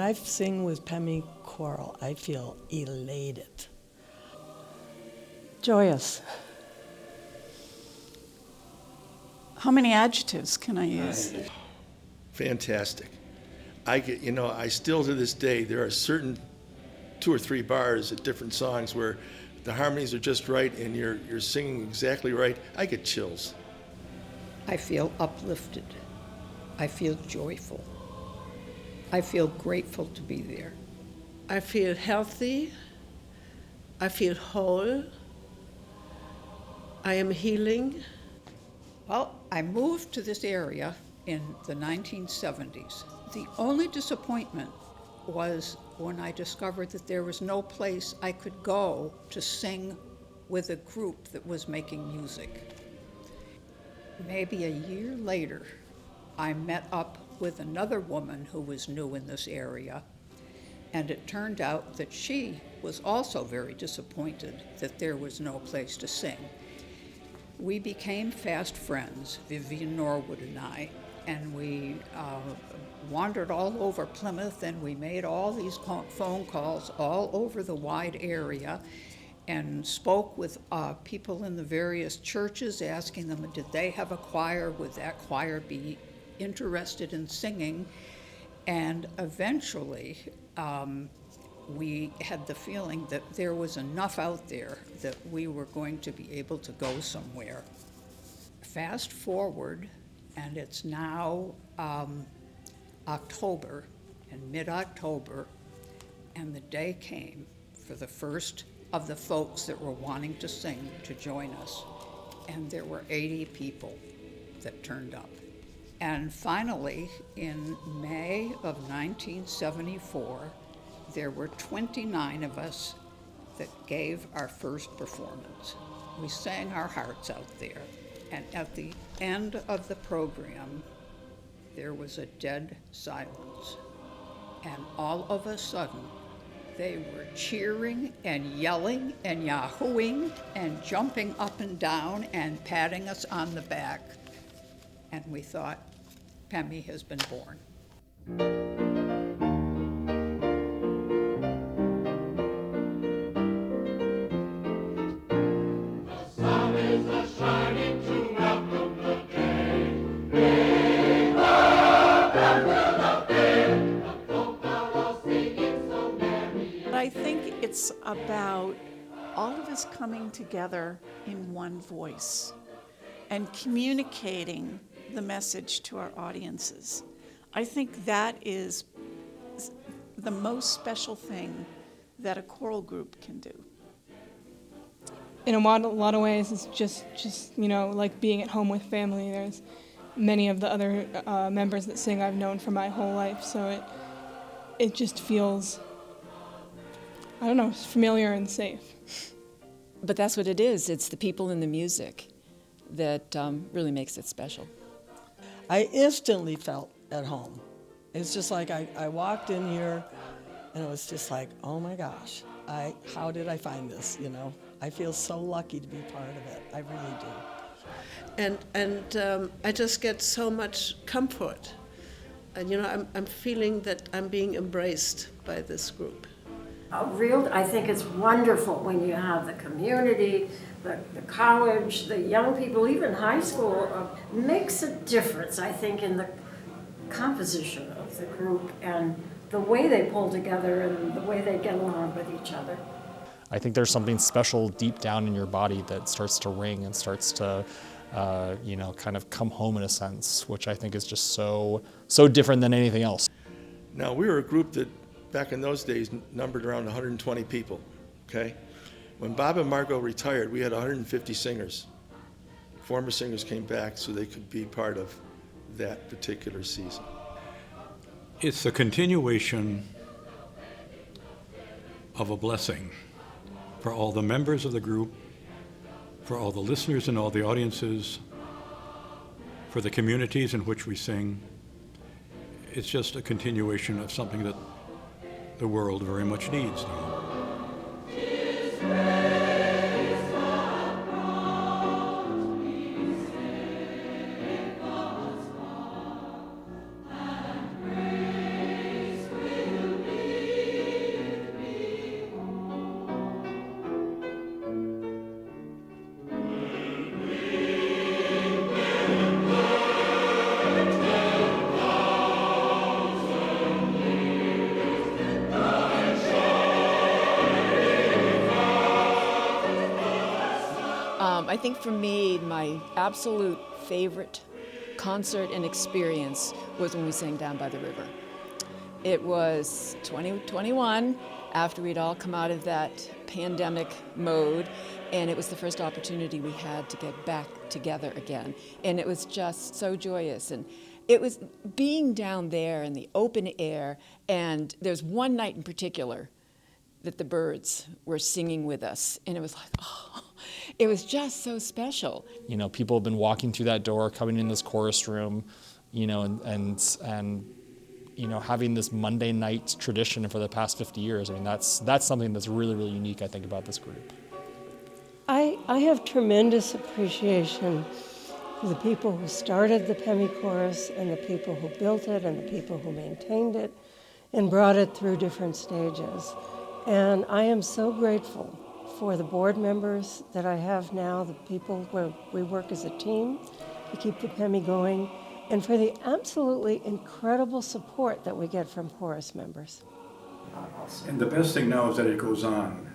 I sing with Pemi Choral, I feel elated. Joyous. How many adjectives can I use? Fantastic. I still to this day, there are certain 2 or 3 bars at different songs where the harmonies are just right and you're singing exactly right. I get chills. I feel uplifted. I feel joyful. I feel grateful to be there. I feel healthy. I feel whole. I am healing. Well, I moved to this area in the 1970s. The only disappointment was when I discovered that there was no place I could go to sing with a group that was making music. Maybe a year later, I met up with another woman who was new in this area, and it turned out that she was also very disappointed that there was no place to sing. We became fast friends, Vivian Norwood and I, and we wandered all over Plymouth, and we made all these phone calls all over the wide area and spoke with people in the various churches, asking them, did they have a choir? Would that choir be interested in singing? And eventually, we had the feeling that there was enough out there that we were going to be able to go somewhere. Fast forward, and it's now October, and mid-October, and the day came for the first of the folks that were wanting to sing to join us, and there were 80 people that turned up. And finally, in May of 1974, there were 29 of us that gave our first performance. We sang our hearts out there, and at the end of the program, there was a dead silence. And all of a sudden, they were cheering and yelling and yahooing and jumping up and down and patting us on the back. And we thought, Pemi has been born. I think it's about all of us coming together in one voice and communicating the message to our audiences. I think that is the most special thing that a choral group can do. In a lot of ways, it's just like being at home with family. There's many of the other members that sing I've known for my whole life, so it just feels, I don't know, familiar and safe. But that's what it is. It's the people and the music that really makes it special. I instantly felt at home. It's just like I walked in here and it was just like, oh my gosh, how did I find this, I feel so lucky to be part of it. I really do. And I just get so much comfort. And I'm feeling that I'm being embraced by this group. I think it's wonderful when you have the community, the college, the young people, even high school, makes a difference, I think, in the composition of the group and the way they pull together and the way they get along with each other. I think there's something special deep down in your body that starts to ring and starts to, kind of come home in a sense, which I think is just so different than anything else. Now, we were a group that back in those days numbered around 120 people, okay? When Bob and Margot retired, we had 150 singers. Former singers came back so they could be part of that particular season. It's a continuation of a blessing for all the members of the group, for all the listeners and all the audiences, for the communities in which we sing. It's just a continuation of something that the world very much needs now. I think for me, my absolute favorite concert and experience was when we sang Down by the River. It was 2021, after we'd all come out of that pandemic mode, and it was the first opportunity we had to get back together again. And it was just so joyous. And it was being down there in the open air, and there's one night in particular that the birds were singing with us, and it was like, oh, it was just so special. You know, people have been walking through that door, coming in this chorus room, you know, and you know, having this Monday night tradition for the past 50 years. I mean, that's something that's really, really unique, I think, about this group. I have tremendous appreciation for the people who started the Pemi Chorus and the people who built it and the people who maintained it and brought it through different stages. And I am so grateful for the board members that I have now, the people where we work as a team to keep the Pemi going, and for the absolutely incredible support that we get from chorus members. And the best thing now is that it goes on.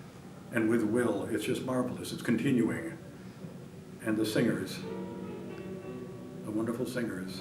And with Will, it's just marvelous. It's continuing. And the singers, the wonderful singers.